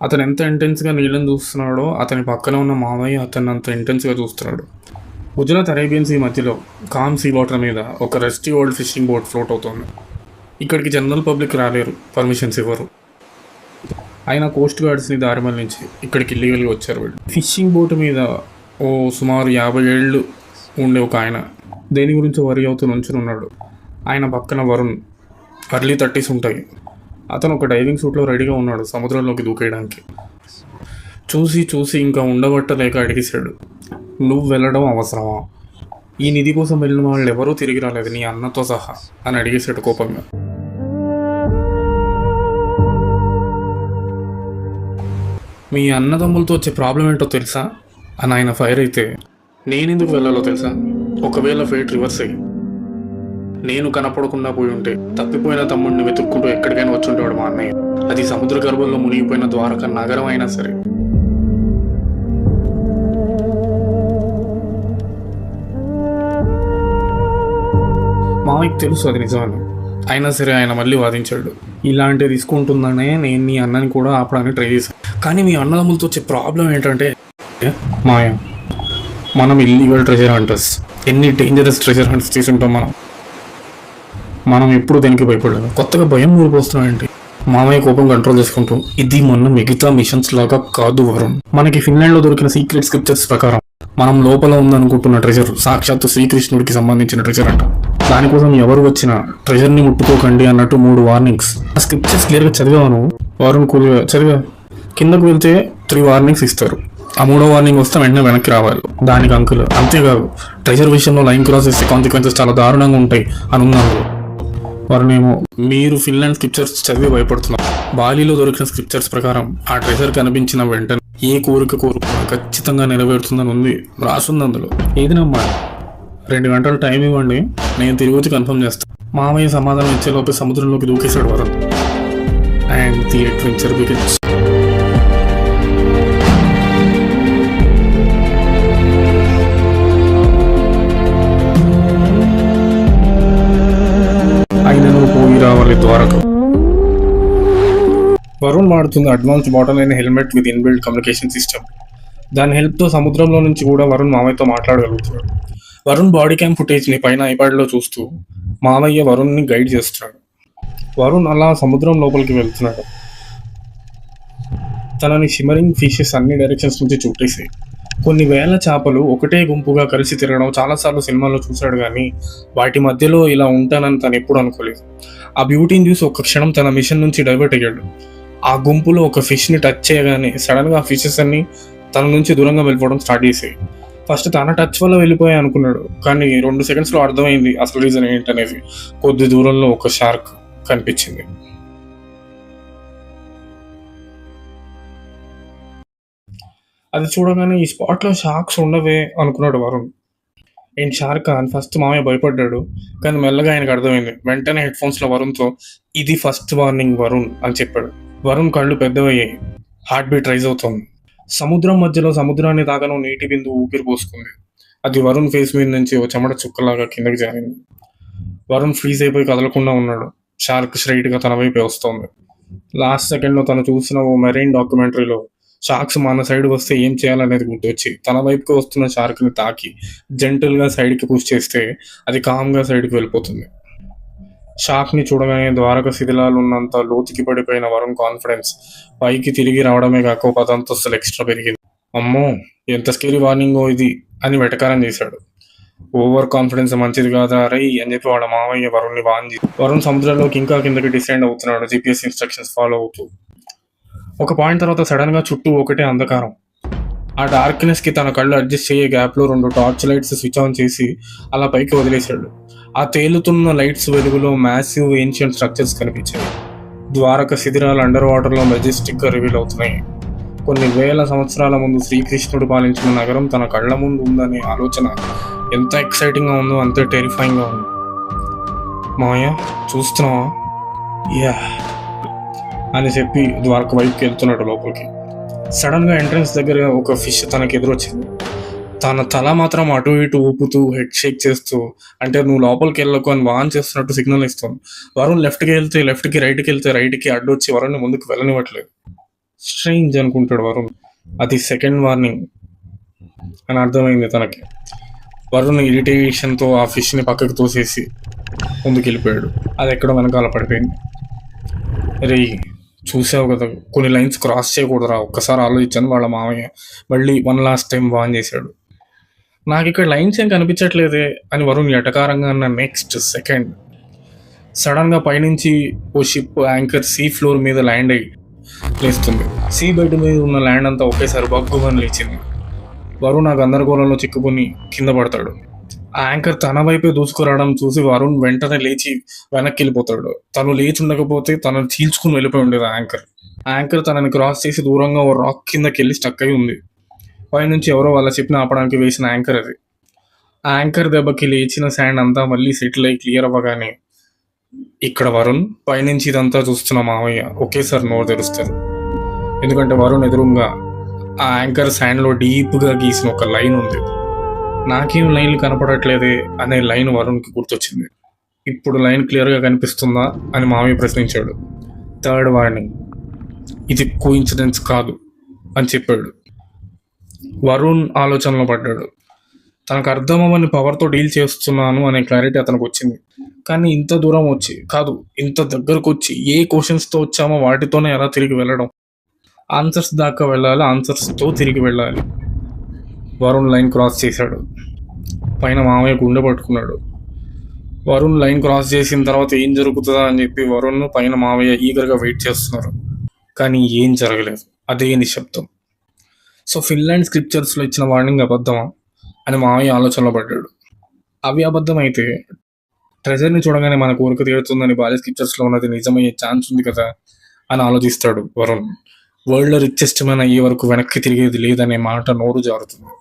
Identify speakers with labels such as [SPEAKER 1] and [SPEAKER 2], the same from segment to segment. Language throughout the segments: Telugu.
[SPEAKER 1] అతను ఎంత ఇంటెన్స్‌గా నీళ్ళని చూస్తున్నాడో, అతని పక్కన ఉన్న మామయ్య అతన్ని అంత ఇంటెన్స్‌గా చూస్తున్నాడు. గుజరాత్ అరేబియన్ సీ మధ్యలో కామ్ సీ వాటర్ మీద ఒక రెస్టీ ఓల్డ్ ఫిషింగ్ బోట్ ఫ్లోట్ అవుతోంది. ఇక్కడికి జనరల్ పబ్లిక్ రాలేరు, పర్మిషన్స్ ఇవ్వరు. అయినా కోస్ట్ గార్డ్స్ని దారి మళ్లించి ఇక్కడికి ఇల్లీగల్గా వచ్చారు వీళ్ళు. ఫిషింగ్ బోట్ మీద ఓ సుమారు 50 ఏళ్ళు ఉండే ఒక ఆయన దేని గురించి వరి అవుతూ నుంచుని ఉన్నాడు. ఆయన పక్కన వరుణ్, ఎర్లీ 30s ఉంటాయి. అతను ఒక డైవింగ్ సూట్లో రెడీగా ఉన్నాడు సముద్రంలోకి దూకేయడానికి. చూసి చూసి ఇంకా ఉండబట్టలేక అడిగేశాడు, నువ్వు వెళ్ళడం అవసరమా? ఈ నిధి కోసం వెళ్ళిన వాళ్ళు ఎవరూ తిరిగి రాలేదు, నీ అన్నతో సహా అని అడిగేశాడు కోపంగా. మీ అన్నదమ్ములతో వచ్చే ప్రాబ్లం ఏంటో తెలుసా అని ఆయన ఫైర్ అయితే, నేనెందుకు వెళ్ళాలో తెలుసా? ఒకవేళ ఫేట్ రివర్స్ అయ్యి నేను కనపడకుండా పోయి ఉంటే తప్పిపోయిన తమ్ముడిని వెతుక్కుంటూ ఎక్కడికైనా వచ్చి ఉండేవాడు మా అన్నయ్య. అది సముద్ర గర్భంలో మునిగిపోయిన ద్వారకా నగరం అయినా సరే. మామయ్యకి తెలుసు అది నిజమని. అయినా సరే ఆయన మళ్ళీ వాదించాడు, ఇలాంటి రిస్క్ ఉంటుందనే నేను మీ అన్నని కూడా ఆపడానికి ట్రై చేశాను. కానీ మీ అన్నదమ్ములతో వచ్చే ప్రాబ్లం ఏంటంటే, మాయ మనం ఇల్లీగల్ ట్రెజర్ హంటర్స్, ఎన్ని డేంజరస్ ట్రెజర్ హంట్స్ చేసి ఉంటాం మనం ఎప్పుడు దేనికి భయపడలేదు, కొత్తగా భయం ఊరిపోస్తున్నాం ఏంటి? మామయ్య కోపం కంట్రోల్ చేసుకుంటూ, ఇది మొన్న మిగతా మిషన్స్ లాగా కాదు వరుణ్. మనకి ఫిన్లాండ్లో దొరికిన సీక్రెట్ స్క్రిప్చర్స్ ప్రకారం మనం లోపల ఉందనుకుంటున్న ట్రెజర్ సాక్షాత్తు శ్రీకృష్ణుడికి సంబంధించిన ట్రెజర్ అంట. దానికోసం ఎవరు వచ్చినా ట్రెజర్ని ముట్టుకోకండి అన్నట్టు 3 వార్నింగ్స్. ఆ స్క్రిప్చర్స్ క్లియర్గా చదివాను వరుణ్, కూల్గా చదివా. కిందకు వెళ్తే 3 వార్నింగ్స్ ఇస్తారు. ఆ 3వ వార్నింగ్ వస్తే వెంటనే వెనక్కి రావాలి, దానికి అంకుల్. అంతేకాదు ట్రెజర్ విషయంలో లైన్ క్రాస్ చేసే కాన్సిక్వెన్సెస్ చాలా దారుణంగా ఉంటాయి అని ఉన్నాను. వారినేమో మీరు ఫిన్లాండ్ స్క్రిప్చర్స్ చదివి భయపడుతున్నారు. బాలీలో దొరికిన స్క్రిప్చర్స్ ప్రకారం ఆ ట్రెజర్ కనిపించిన వెంటనే ఏ కోరిక ఖచ్చితంగా నెరవేరుతుందని ఉంది, రాసుంది అందులో. ఏది నమ్మాలి? 2 గంటలు టైం ఇవ్వండి, నేను తిరిగి వచ్చి కన్ఫర్మ్ చేస్తాను. మామయ్య సమాధానం ఇచ్చేలోపే సముద్రంలోకి దూకేశాడు Varun. And the adventure begins. అయినను పోయి రావాలి ద్వారక. వరుణ్ వాడుతుంది అడ్వాన్స్డ్ బాటల్ అయిన helmet with inbuilt communication system. దాని హెల్ప్తో సముద్రంలో నుంచి కూడా వరుణ్ మామయ్యతో మాట్లాడగలుగుతున్నాడు. వరుణ్ బాడీ క్యామ్ ఫుటేజ్ని పైన ఐపాడ్లో చూస్తూ మామయ్య వరుణ్ని గైడ్ చేస్తున్నాడు. వరుణ్ అలా సముద్రం లోపలికి వెళ్తున్నాడు. తనని షిమరింగ్ ఫిషెస్ అన్ని డైరెక్షన్స్ నుంచి చుట్టేసాయి. కొన్ని వేల చేపలు ఒకటే గుంపుగా కలిసి తిరగడం చాలాసార్లు సినిమాల్లో చూశాడు, కానీ వాటి మధ్యలో ఇలా ఉంటానని తను ఎప్పుడు అనుకోలేదు. ఆ బ్యూటీని చూసి ఒక క్షణం తన మిషన్ నుంచి డైవర్ట్ అయ్యాడు. ఆ గుంపులో ఒక ఫిష్ని టచ్ చేయగానే సడన్గా ఆ ఫిషెస్ అన్ని తన నుంచి దూరంగా వెళ్ళిపోవడం స్టార్ట్ చేసాయి. ఫస్ట్ తన టచ్ వల్ల వెళ్ళిపోయాయి అనుకున్నాడు, కానీ 2 సెకండ్స్లో అర్థమైంది అసలు రీజన్ ఏంటనేది. కొద్ది దూరంలో ఒక షార్క్ కనిపించింది. అది చూడగానే ఈ స్పాట్లో షార్క్స్ ఉండవే అనుకున్నాడు వరుణ్. ఏంటి షార్క్ అని ఫస్ట్ మామయ్య భయపడ్డాడు, కానీ మెల్లగా ఆయనకు అర్థమైంది. వెంటనే హెడ్ఫోన్స్లో వరుణ్తో, ఇది ఫస్ట్ వార్నింగ్ వరుణ్ అని చెప్పాడు. వరుణ్ కళ్ళు పెద్దవయ్యాయి, హార్ట్ బీట్ రైజ్ అవుతుంది. సముద్రం మధ్యలో సముద్రాన్ని తాగను నీటి బిందువు ఊపిరి పోసుకుంది. అది వరుణ్ ఫేస్ మీద నుంచి ఓ చెమట చుక్కలాగా కిందకి జారింది. వరుణ్ ఫ్రీజ్ అయిపోయి కదలకుండా ఉన్నాడు. షార్క్ స్ట్రైట్గా తన వైపే వస్తోంది. లాస్ట్ సెకండ్లో తను చూసిన ఓ మెరైన్ డాక్యుమెంటరీలో షార్క్స్ మన సైడ్ వస్తే ఏం చేయాలనేది గుర్తొచ్చి తన వైపుకి వస్తున్న షార్క్ని తాకి జెంటల్గా సైడ్కి పుష్ చేస్తే అది కామ్గా సైడ్కి వెళ్ళిపోతుంది. షార్క్ని చూడగానే ద్వారక శిథిలాలు ఉన్నంత లోతుకి పడిపోయిన వరుణ్ కాన్ఫిడెన్స్ పైకి తిరిగి రావడమే కాక 10 అంతస్తులు ఎక్స్ట్రా పెరిగింది. అమ్మో ఎంత స్కేరీ వార్నింగో ఇది అని వెటకారం చేశాడు. ఓవర్ కాన్ఫిడెన్స్ మంచిది కాదా రై అని చెప్పి వాడు మామయ్య వరుణ్ని వాంది. వరుణ్ సముద్రంలోకి ఇంకా కిందకి డిసెండ్ అవుతున్నాడు, GPS ఇన్స్ట్రక్షన్స్ ఫాలో అవుతూ. ఒక పాయింట్ తర్వాత సడన్గా చుట్టూ ఒకటే అంధకారం. ఆ డార్క్నెస్కి తన కళ్ళు అడ్జస్ట్ అయ్యే గ్యాప్లో 2 టార్చ్ లైట్స్ స్విచ్ ఆన్ చేసి అలా పైకి వదిలేశాడు. ఆ తేలుతున్న లైట్స్ వెలుగులో మ్యాసివ్ ఏన్షియంట్ స్ట్రక్చర్స్ కనిపించాయి. ద్వారక శిథిరాలు అండర్ వాటర్లో మెజెస్టిక్గా రివీల్ అవుతున్నాయి. కొన్ని వేల సంవత్సరాల ముందు శ్రీకృష్ణుడు పాలించిన నగరం తన కళ్ళ ముందు ఉందనే ఆలోచన ఎంత ఎక్సైటింగ్గా ఉందో అంతే టెరిఫైయింగ్గా ఉంది. మాయా చూస్తున్నావా? యా అని చెప్పి ద్వారక వైపుకి వెళ్తున్నాడు లోపలికి. సడన్గా ఎంట్రన్స్ దగ్గర ఒక ఫిష్ తనకి ఎదురొచ్చింది. తన తల మాత్రం అటు ఇటు ఊపుతూ హెడ్ షేక్ చేస్తూ, అంటే నువ్వు లోపలికి వెళ్ళకు అని వాన్ చేస్తున్నట్టు సిగ్నల్ ఇస్తుంది. వరుణ్ లెఫ్ట్కి వెళ్తే లెఫ్ట్కి, రైట్కి వెళ్తే రైట్కి అడ్డొచ్చి వరుణ్ని ముందుకు వెళ్ళనివ్వట్లేదు. స్ట్రేంజ్ అనుకుంటాడు వరుణ్. అది సెకండ్ వార్నింగ్ అని అర్థమైంది తనకి. వరుణ్ ఇరిటేషన్తో ఆ ఫిష్ని పక్కకు తోసేసి ముందుకు వెళ్ళిపోయాడు. అది ఎక్కడో వెనకాల పడిపోయింది. రే చూసావు కదా, కొన్ని లైన్స్ క్రాస్ చేయకూడదురా, ఒక్కసారి ఆలోచించాను వాళ్ళ మామయ్య మళ్ళీ వన్ లాస్ట్ టైం వాన్ చేశాడు. నాకు ఇక్కడ లైన్స్ ఏం కనిపించట్లేదే అని వరుణ్ ఎటకారంగా అన్న నెక్స్ట్ సెకండ్ సడన్గా పైనుంచి ఓ షిప్ యాంకర్ సీ ఫ్లోర్ మీద ల్యాండ్ అయ్యి లేస్తుంది. సీ బెడ్ మీద ఉన్న ల్యాండ్ అంతా ఒకేసారి బగ్గుమని లేచింది. వరుణ్ ఆ గందరగోళంలో చిక్కుకుని కింద పడతాడు. ఆ యాంకర్ తన వైపే దూసుకురావడం చూసి వరుణ్ వెంటనే లేచి వెనక్కి వెళ్ళిపోతాడు. తను లేచి ఉండకపోతే తనను చీల్చుకుని వెళ్ళిపోయి ఉండేది ఆ యాంకర్ తనని క్రాస్ చేసి దూరంగా ఓ రాక్ కిందకి వెళ్ళి స్టక్ అయి ఉంది. పైనుంచి ఎవరో వాళ్ళ షిప్ని ఆపడానికి వేసిన యాంకర్ అది. ఆ యాంకర్ దెబ్బకి లేచిన శాండ్ అంతా మళ్ళీ సెటిల్ అయ్యి క్లియర్ అవ్వగానే ఇక్కడ వరుణ్ పైనుంచి ఇదంతా చూస్తున్న మామయ్య ఒకేసారి నోరు తెరుస్తారు. ఎందుకంటే వరుణ్ ఎదురుగా ఆ యాంకర్ శాండ్లో డీప్గా గీసిన ఒక లైన్ ఉంది. నాకేం లైన్లు కనపడట్లేదే అనే లైన్ వరుణ్కి గుర్తొచ్చింది. ఇప్పుడు లైన్ క్లియర్గా కనిపిస్తుందా అని మామయ్య ప్రశ్నించాడు. థర్డ్ వార్నింగ్, ఇది కోఇన్సిడెన్స్ కాదు అని చెప్పాడు. వరుణ్ ఆలోచనలో పడ్డాడు. తనకు అర్థమవని పవర్తో డీల్ చేస్తున్నాను అనే క్లారిటీ అతనికి వచ్చింది. కానీ ఇంత దూరం వచ్చి కాదు, ఇంత దగ్గరకు వచ్చి ఏ క్వశ్చన్స్తో వచ్చామో వాటితోనే ఎలా తిరిగి వెళ్ళడం? ఆన్సర్స్ దాకా వెళ్ళాలి, ఆన్సర్స్తో తిరిగి వెళ్ళాలి. వరుణ్ లైన్ క్రాస్ చేశాడు. పైన మామయ్య గుండె పట్టుకున్నాడు. వరుణ్ లైన్ క్రాస్ చేసిన తర్వాత ఏం జరుగుతుందా అని చెప్పి వరుణ్ పైన మామయ్య ఈగర్గా వెయిట్ చేస్తున్నారు. కానీ ఏం జరగలేదు. అదే నిశ్శబ్దం. సో ఫిన్లాండ్ స్క్రిప్చర్స్లో ఇచ్చిన వార్నింగ్ అబద్ధమా అని మామయ్య ఆలోచనలో పడ్డాడు. అవి అబద్ధం అయితే ట్రెజర్ని చూడగానే మన కోరిక తీరుతుందని బాలి స్క్రిప్చర్స్లో ఉన్నది నిజమయ్యే ఛాన్స్ ఉంది కదా అని ఆలోచిస్తాడు వరుణ్. వరల్డ్లో రిచెస్ట్ మ్యాన్ అయ్యే వరకు వెనక్కి తిరిగేది లేదనే మాట నోరు జారుతుంది.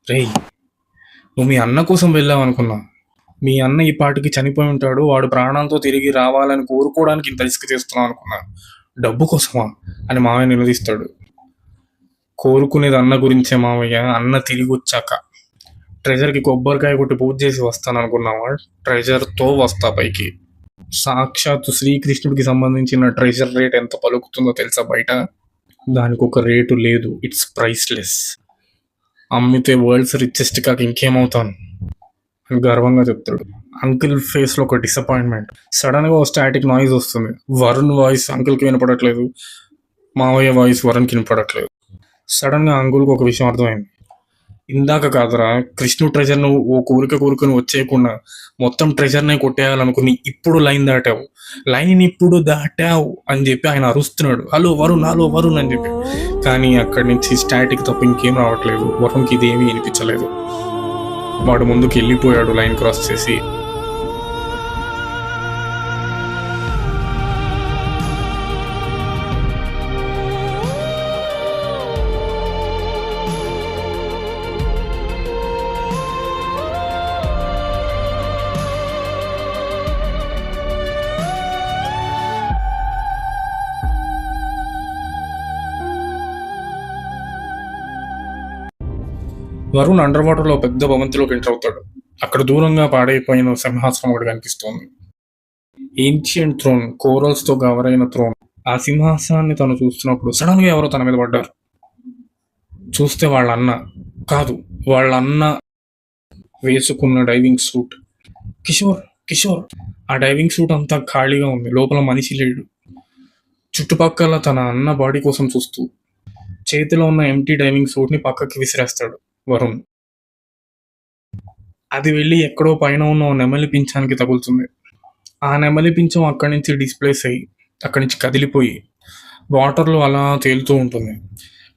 [SPEAKER 1] రేయ్, నువ్వు మీ అన్న కోసం వెళ్ళావు అనుకున్నా. మీ అన్న ఈ పాటికి చనిపోయి ఉంటాడు. వాడు ప్రాణాలతో తిరిగి రావాలని కోరుకోవడానికి ఇంత రిస్క్ చేస్తున్నావు అనుకున్నా. డబ్బు కోసమా అని మామయ్య నిలదీస్తాడు. కోరుకునేది అన్న గురించే మామయ్య. అన్న తిరిగి వచ్చాక ట్రెజర్కి కొబ్బరికాయ కొట్టి పూజ చేసి వస్తాను అనుకున్నావా? ట్రెజర్తో వస్తా పైకి. సాక్షాత్తు శ్రీకృష్ణుడికి సంబంధించిన ట్రెజర్ రేట్ ఎంత పలుకుతుందో తెలుసా బయట? దానికి ఒక రేటు లేదు. It's priceless. అమ్మితే వరల్డ్స్ రిచెస్ట్ కాక ఇంకేమవుతాను అని గర్వంగా చెప్తాడు. అంకుల్ ఫేస్లో ఒక డిసప్పాయింట్మెంట్. సడన్గా ఒక స్టాటిక్ నాయిస్ వస్తుంది. వరుణ్ వాయిస్ అంకుల్కి వినపడట్లేదు, మావయ్య వాయిస్ వరుణ్కి వినపడట్లేదు. సడన్గా అంకుల్కి ఒక విషయం అర్థమైంది. ఇందాక కాదురా, కృష్ణుడు ట్రెజర్ను ఓ కోరికను వచ్చేయకుండా మొత్తం ట్రెజర్నే కొట్టేయాలనుకుని ఇప్పుడు లైన్ దాటావు అని చెప్పి ఆయన అరుస్తున్నాడు. హలో వరుణ్ అని చెప్పి. కానీ అక్కడి నుంచి స్టాటిక్ తప్ప ఇంకేం రావట్లేదు. వరుణ్కి ఇదేమీ వినిపించలేదు. వాడు ముందుకు వెళ్ళిపోయాడు లైన్ క్రాస్ చేసి. వరుణ్ అండర్ వాటర్లో పెద్ద భవంతిలోకి ఎంటర్ అవుతాడు. అక్కడ దూరంగా పాడైపోయిన సింహాసనం ఒకటి కనిపిస్తోంది. ఏన్షియంట్ థ్రోన్, కోరల్స్తో గవరైన థ్రోన్. ఆ సింహాసనాన్ని తను చూస్తున్నప్పుడు సడన్గా ఎవరో తన మీద పడ్డారు. చూస్తే వాళ్ళ అన్న వేసుకున్న డైవింగ్ సూట్. కిషోర్. ఆ డైవింగ్ సూట్ అంతా ఖాళీగా ఉంది. లోపల మనిషి లేడు. చుట్టుపక్కల తన అన్న బాడీ కోసం చూస్తూ చేతిలో ఉన్న ఎంటీ డైవింగ్ సూట్ని పక్కకి విసిరేస్తాడు వరుణ్. అది వెళ్ళి ఎక్కడో పైన ఉన్న నెమలి పింఛానికి తగులుతుంది. ఆ నెమలి పింఛం అక్కడి నుంచి డిస్ప్లేస్ అయ్యి అక్కడి నుంచి కదిలిపోయి వాటర్లో అలా తేలుతూ ఉంటుంది.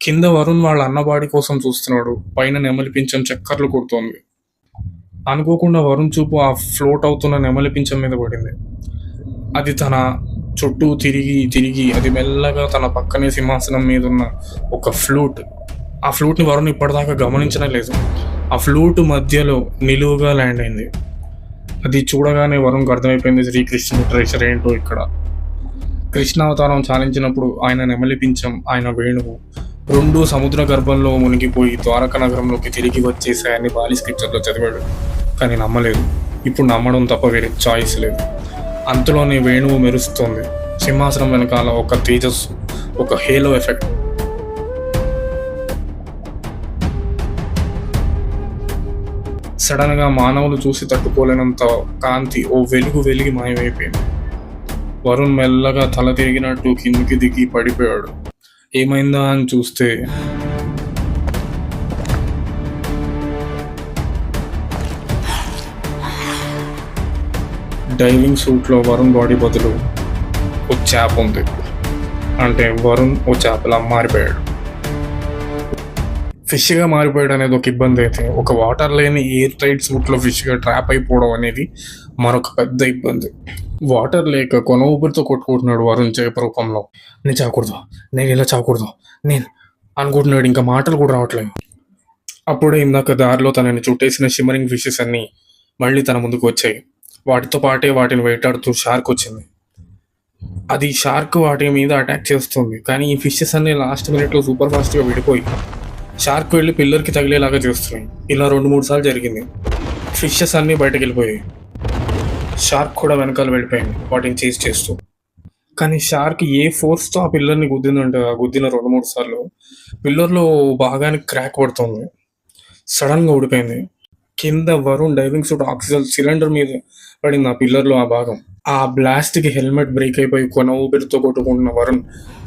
[SPEAKER 1] కింద వరుణ్ వాళ్ళ అన్నబాడి కోసం చూస్తున్నాడు. పైన నెమలి పింఛం చక్కర్లు కొడుతోంది. అనుకోకుండా వరుణ్ చూపు ఆ ఫ్లోట్ అవుతున్న నెమలి పింఛం మీద పడింది. అది తన చుట్టూ తిరిగి అది మెల్లగా తన పక్కనే సింహాసనం మీద ఉన్న ఒక ఫ్లూట్. ఆ ఫ్లూట్ని వరుణ్ ఇప్పటిదాకా గమనించడం లేదు. ఆ ఫ్లూట్ మధ్యలో నిలువుగా ల్యాండ్ అయింది. అది చూడగానే వరుణ్కి అర్థమైపోయింది శ్రీకృష్ణుడు ట్రెజర్ ఏంటో ఇక్కడ. కృష్ణావతారం చాలించినప్పుడు ఆయన నెమలి పింఛం, ఆయన వేణువు రెండు సముద్ర గర్భంలో మునిగిపోయి ద్వారకా నగరంలోకి తిరిగి వచ్చేసాయని బాలి స్క్రిప్చర్లో చదివాడు. కానీ నమ్మలేదు. ఇప్పుడు నమ్మడం తప్ప వేరే చాయిస్ లేదు. అంతలోనే వేణువు మెరుస్తోంది. సింహాసనం వెనకాల ఒక తేజస్సు, ఒక హేలో ఎఫెక్ట్. సడన్ గా మానవులు చూసి తట్టుకోలేనంత కాంతి ఓ వెలుగు వెలిగి మాయమైపోయింది. వరుణ్ మెల్లగా తల తిరిగినట్టు కిందికి దిగి పడిపోయాడు. ఏమైందా అని చూస్తే డైవింగ్ సూట్లో వరుణ్ బాడీ బదులు ఓ చేప ఉంది. అంటే వరుణ్ ఓ చేపలా మారిపోయాడు. ఫిష్గా మారిపోయాడు అనేది ఒక ఇబ్బంది అయితే, ఒక వాటర్ లేని ఎయిర్ టైట్ సూట్లో ఫిష్గా ట్రాప్ అయిపోవడం అనేది మరొక పెద్ద ఇబ్బంది. వాటర్ లేక కొన ఊపిరితో కొట్టుకుంటున్నాడు వరుణ్ చేప రూపంలో. నేను చావకూడదు, నేను ఇలా చావకూడదు, నేను అనుకుంటున్నాడు. ఇంకా మాటలు కూడా రావట్లేదు. అప్పుడే ఇందాక దారిలో తనని చుట్టేసిన షిమ్మరింగ్ ఫిషెస్ అన్నీ మళ్ళీ తన ముందుకు వచ్చాయి. వాటితో పాటే వాటిని వేటాడుతూ షార్క్ వచ్చింది. అది షార్క్ వాటి మీద అటాక్ చేస్తుంది, కానీ ఈ ఫిషెస్ అన్ని లాస్ట్ మినిట్లో సూపర్ ఫాస్ట్గా విడిపోయి షార్క్ వెళ్ళి పిల్లర్కి తగిలేలాగా చేస్తున్నాయి. ఇలా 2-3 సార్లు జరిగింది. ఫిషెస్ అన్నీ బయటకు వెళ్ళిపోయాయి. షార్క్ కూడా వెనకాల వెళ్ళిపోయింది వాటిని చేసి చేస్తూ. కానీ షార్క్ ఏ ఫోర్స్తో ఆ పిల్లర్ని గుద్దిందంటే, ఆ గుద్దిన 2-3 సార్లు పిల్లర్లో భాగానికి క్రాక్ పడుతుంది. సడన్గా ఊడిపోయింది. కింద Varun diving suit oxygen cylinder మీద పడింది ఆ పిల్లర్లో ఆ భాగం. ఆ బ్లాస్ట్కి హెల్మెట్ బ్రేక్ అయిపోయి కొన ఊపిరితో కొట్టుకుంటున్న వరుణ్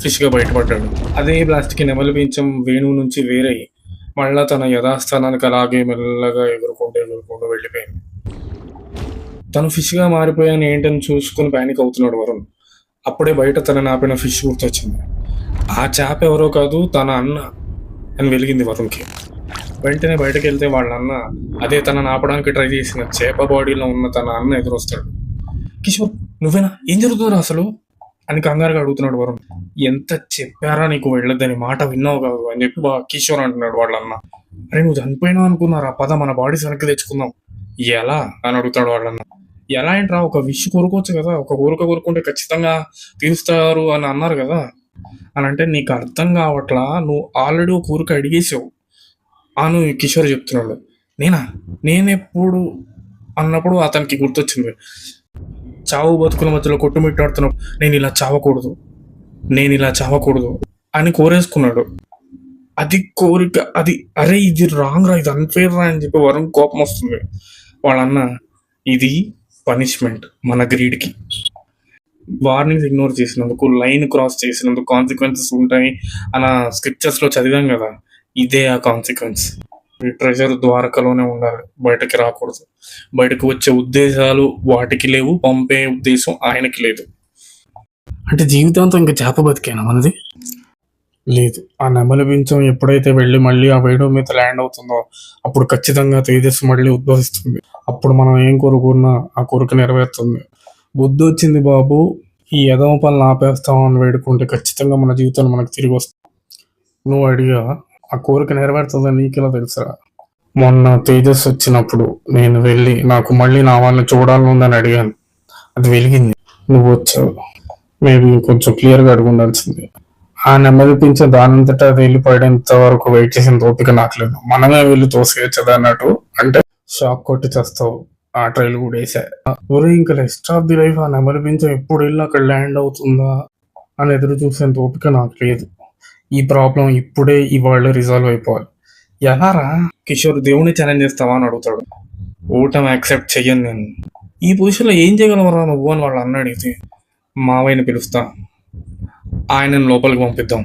[SPEAKER 1] ఫిష్గా బయటపడ్డాడు. అదే బ్లాస్ట్కి నెమలి పించం వేణువు నుంచి వేరై మళ్ళా తన యథాస్థానానికి అలాగే మెల్లగా ఎగురుకుంటూ వెళ్ళిపోయింది. తను ఫిష్గా మారిపోయాను ఏంటని చూసుకుని ప్యానిక్ అవుతున్నాడు వరుణ్. అప్పుడే బయట తనని ఆపిన ఫిష్ గుర్తొచ్చింది. ఆ చేప ఎవరో కాదు, తన అన్న అని వెలిగింది వరుణ్కి. వెంటనే బయటకు వెళ్తే వాళ్ళ అన్న అదే తనని ఆపడానికి ట్రై చేసిన చేప బాడీలో ఉన్న తన అన్న ఎదురొస్తాడు. కిషోర్, నువ్వేనా? ఏం జరుగుతుందో అసలు అని కంగారుగా అడుగుతున్నాడు వరుణ్. ఎంత చెప్పారా నీకు వెళ్ళొద్దని, మాట విన్నావు కాదు అని చెప్పి కిషోర్ అంటున్నాడు వాళ్ళ అన్న. అరే నువ్వు చనిపోయినావు అనుకున్నారా, పద మన బాడీస్ వెనక్కి తెచ్చుకుందాం. ఎలా అని అడుగుతాడు వాళ్ళన్న. ఎలా ఏంట్రా, ఒక విష్ కోరుకోవచ్చు కదా, ఒక కోరిక కోరుకుంటే ఖచ్చితంగా తీరుస్తారు అని అన్నారు కదా అని అంటే, నీకు అర్థం కావట్లా, నువ్వు ఆల్రెడీ ఒక కోరిక అడిగేసావు అను కిషోర్ చెప్తున్నాడు. నేనెప్పుడు అన్నప్పుడు అతనికి గుర్తొచ్చింది. చావు బతుకుల మధ్యలో కొట్టుమిట్టాడుతున్నప్పుడు నేను ఇలా చావకూడదు అని కోరేసుకున్నాడు. అది కోరిక, అది అరే ఇది రాంగ్ రా, ఇది అన్ఫేర్ రా అని చెప్పి వరుణ్ కోపం వస్తుంది. వాళ్ళన్న ఇది పనిష్మెంట్ మన గ్రీడ్కి. వార్నింగ్స్ ఇగ్నోర్ చేసినందుకు, లైన్ క్రాస్ చేసినందుకు కాన్సిక్వెన్సెస్ ఉంటాయి అన్న స్క్రిప్చర్స్లో చదివాం కదా, ఇదే ఆ కాన్సిక్వెన్స్. ఈ ట్రెజర్ ద్వారకలోనే ఉండాలి, బయటకి రాకూడదు. బయటకు వచ్చే ఉద్దేశాలు వాటికి లేవు, పంపే ఉద్దేశం ఆయనకి లేదు. అంటే జీవితాంతం ఇంకా చేప బతికేనా మనది? లేదు. ఆ నెమలి పించం ఎప్పుడైతే వెళ్ళి మళ్ళీ ఆ వేణువు మీద ల్యాండ్ అవుతుందో అప్పుడు ఖచ్చితంగా తేజస్సు మళ్ళీ ఉద్భవిస్తుంది. అప్పుడు మనం ఏం కోరుకున్నా ఆ కోరిక నెరవేరుతుంది. బుద్ధి వచ్చింది బాబు, ఈ ఎదవ పనులు ఆపేస్తామని వేడుకుంటే ఖచ్చితంగా మన జీవితంలో మనకు తిరిగి వస్తుంది. నువ్వు అడిగా ఆ కోరిక నెరవేరుతుందని నీకెలా తెలుసా? మొన్న తేజస్సు వచ్చినప్పుడు నేను వెళ్ళి నాకు మళ్ళీ నా వాళ్ళని చూడాలని అడిగాను, అది వెలిగింది. నువ్వు వచ్చావు. మేబీ కొంచెం క్లియర్గా అడుగు ఉండాల్సింది. ఆ నెమ్మది పింఛన్ దానంతటా అది వెళ్ళిపోయేంత వరకు వెయిట్ చేసిన ఓపిక నాకు లేదు. మనమే వెళ్ళి తోసేయచ్చదా అన్నట్టు. అంటే షాక్ కొట్టి చేస్తావు. ఆ ట్రైల్ కూడా వేసా. ఒరే ఇంకా రెస్ట్ ఆఫ్ ది లైఫ్ ఆ నెమ్మది పింఛన్ ఎప్పుడు వెళ్ళి అక్కడ ల్యాండ్ అవుతుందా అని ఎదురు చూసేంత ఓపిక నాకు లేదు. ఈ ప్రాబ్లం ఇప్పుడే ఇవాళ రిజాల్వ్ అయిపోవాలి. ఎలా రా? కిషోర్, దేవుని ఛాలెంజ్ చేస్తావా అని అడుగుతాడు. ఓటమి యాక్సెప్ట్ చెయ్యను నేను. ఈ పొజిషన్లో ఏం చేయగలవరా నువ్వు అని వాళ్ళు అన్న అడిగితే, మావయ్యని పిలుస్తా, ఆయనను లోపలికి పంపిద్దాం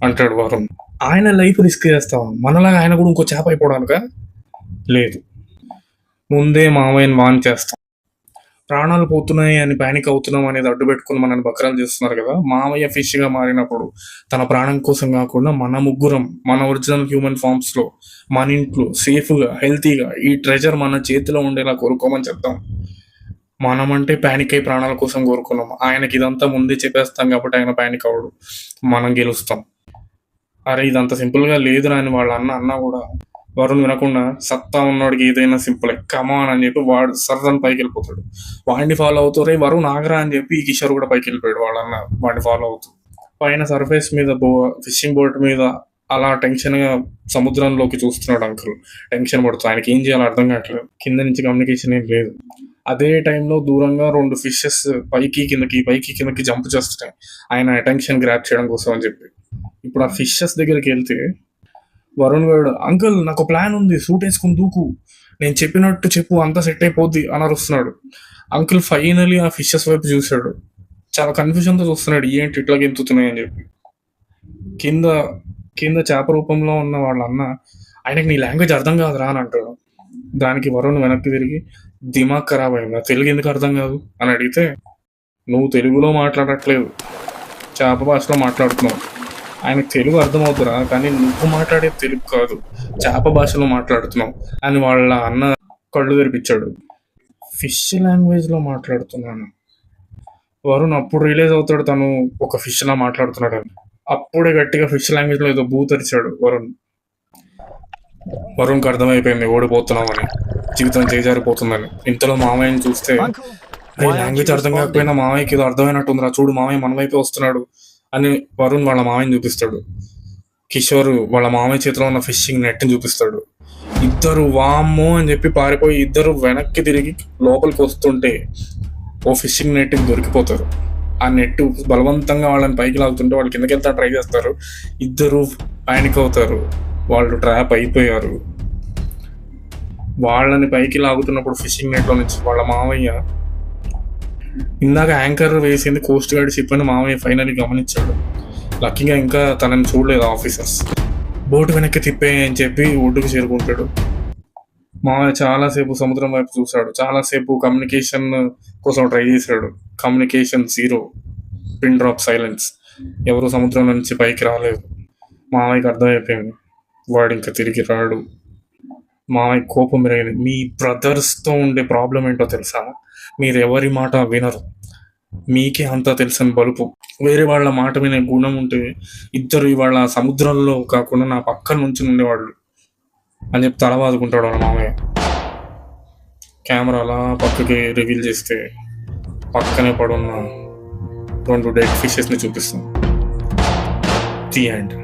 [SPEAKER 1] అంటాడు వరుణ్. ఆయన లైఫ్ రిస్క్ చేస్తాం, మనలాగా ఆయన కూడా ఇంకో చేప అయిపోవడానిక? లేదు, ముందే మావయ్యని వాన్ చేస్తాం. ప్రాణాలు పోతున్నాయి అని ప్యానిక్ అవుతున్నాం అనేది అడ్డు పెట్టుకుని మనల్ని బకరాలు చేస్తున్నారు కదా. మావయ్య ఫిష్గా మారినప్పుడు తన ప్రాణం కోసం కాకుండా మన ముగ్గురం మన ఒరిజినల్ హ్యూమన్ ఫామ్స్లో మన ఇంట్లో సేఫ్గా హెల్తీగా ఈ ట్రెజర్ మన చేతిలో ఉండేలా కోరుకోమని చెప్తాం. మనం అంటే ప్యానిక్ అయి ప్రాణాల కోసం కోరుకున్నాం. ఆయనకి ఇదంతా ముందే చెప్పేస్తాం కాబట్టి ఆయన ప్యానిక్ అవ్వడు, మనం గెలుస్తాం. అరే ఇదంతా సింపుల్గా లేదు అని వాళ్ళ అన్న కూడా వరుణ్ వినకుండా, సత్తా ఉన్నవాడికి ఏదైనా సింపుల్ కమాన్ అని చెప్పి వాడు సర్రని పైకి వెళ్ళిపోతాడు. వాడిని ఫాలో అవుతూ రే వరుణ్ ఆగరా అని చెప్పి ఈ కిషోర్ కూడా పైకి వెళ్ళిపోయాడు. వాళ్ళన్న వాడిని ఫాలో అవుతూ పైన సర్ఫేస్ మీద ఫిషింగ్ బోట్ మీద అలా టెన్షన్గా సముద్రంలోకి చూస్తున్నాడు అంకుల్. టెన్షన్ పడుతుంది, ఆయనకి ఏం చేయాలో అర్థం కావట్లేదు. కింద నుంచి కమ్యూనికేషన్ ఏం లేదు. అదే టైంలో దూరంగా 2 ఫిషెస్ పైకి, కిందకి, పైకి, కిందకి జంప్ చేస్తున్నాయి. ఆయన అటెన్షన్ గ్రాబ్ చేయడం కోసం అని చెప్పి. ఇప్పుడు ఆ ఫిషెస్ దగ్గరికెళ్తే వరుణ్ గాడు, "అంకుల్ నాకో ప్లాన్ ఉంది. సూట్ ఏసుకొని దూకు. నేను చెప్పినట్టు చెప్పు అంతా సెట్ అయిపోద్ది" అని అరుస్తున్నాడు. అంకుల్ ఫైనల్లీ ఆ ఫిషెస్ వైపు చూసాడు. చాలా కన్‌ఫ్యూజన్‌తో చూస్తున్నాడు. ఏంటి ఇట్లా గెంతుతున్నాయి అని చెప్పి. కింద కింద చేప రూపంలో ఉన్న వాళ్ళ అన్న, "ఆయనకి నీ లాంగ్వేజ్ అర్థం కాదురా" అని అంటాడు. దానికి వరుణ్ వెనక్కి తిరిగి, "దిమాగ్ ఖరాబ్ అయిందా? తెలుగు ఎందుకు అర్థం కాదు" అని అడిగితే, "నువ్వు తెలుగులో మాట్లాడట్లేదు. చేప భాషలో మాట్లాడుతున్నావు. ఆయనకు తెలుగు అర్థమవుతురా, కానీ నువ్వు మాట్లాడేది తెలుగు కాదు. చేప భాషలో మాట్లాడుతున్నావు" అని వాళ్ళ అన్న కళ్ళు తెరిపించాడు. ఫిష్ లాంగ్వేజ్‌లో మాట్లాడుతున్నాను. వరుణ్ అప్పుడు రియలైజ్ అవుతాడు తను ఒక ఫిష్‌లా మాట్లాడుతున్నాడని. అప్పుడే గట్టిగా ఫిష్ లాంగ్వేజ్‌లో ఏదో బూతరిచాడు వరుణ్. వరుణ్‌కి అర్థమైపోయింది ఓడిపోతున్నామని, జీవితం చేజారిపోతుందని. ఇంతలో మామయ్యని చూస్తే, "అరే లాంగ్వేజ్ అర్థం కాకపోయినా మామయ్యకి ఏదో అర్థమైనట్టుందిరా, చూడు మామయ్య మన వైపే వస్తున్నాడు" అని వరుణ్ వాళ్ళ మామయ్యని చూపిస్తాడు. కిషోర్ వాళ్ళ మామయ్య చేతిలో ఉన్న ఫిషింగ్ నెట్ని చూపిస్తాడు. ఇద్దరు వామ్మో అని చెప్పి పారిపోయి ఇద్దరు వెనక్కి తిరిగి లోపలికి వస్తుంటే ఓ ఫిషింగ్ నెట్కి దొరికిపోతారు. ఆ నెట్ బలవంతంగా వాళ్ళని పైకి లాగుతుంటే వాళ్ళు కిందకి వెళ్తా ట్రై చేస్తారు. ఇద్దరు పానిక్ అవుతారు. వాళ్ళు ట్రాప్ అయిపోయారు. వాళ్ళని పైకి లాగుతున్నప్పుడు ఫిషింగ్ నెట్లో నుంచి వాళ్ళ మామయ్య, ఇందాక యాంకర్ వేసింది కోస్ట్ గార్డ్ షిప్ అని మామయ్య ఫైనల్లీ గమనించాడు. లక్కీగా ఇంకా తనని చూడలేదు ఆఫీసర్స్. బోటు వెనక్కి తిప్పే అని చెప్పి ఒడ్డుకు చేరుకుంటాడు. మామయ్య చాలాసేపు సముద్రం వైపు చూశాడు. చాలాసేపు కమ్యూనికేషన్ కోసం ట్రై చేశాడు. Communication zero. Pin drop silence. ఎవరు సముద్రం నుంచి పైకి రాలేదు. మామయ్యకి అర్థమైపోయింది వాడు ఇంకా తిరిగి రాడు. మామయ్య కోపం పెరిగింది. "మీ బ్రదర్స్తో ఉండే ప్రాబ్లం ఏంటో తెలుసా? మీరు ఎవరి మాట వినరు. మీకే అంతా తెలుసని బలుపు. వేరే వాళ్ళ మాట వినే గుణం ఉంటే ఇద్దరు ఇవాళ సముద్రంలో కాకుండా నా పక్కన నుంచి ఉండేవాళ్ళు" అని చెప్పి తల బాదుకుంటాడు వాళ్ళ మామయ్య. కెమెరా అలా పక్కకి రివీల్ చేస్తే పక్కనే పడున్న 2 డెడ్ ఫిషెస్ని చూపిస్తాం. The end.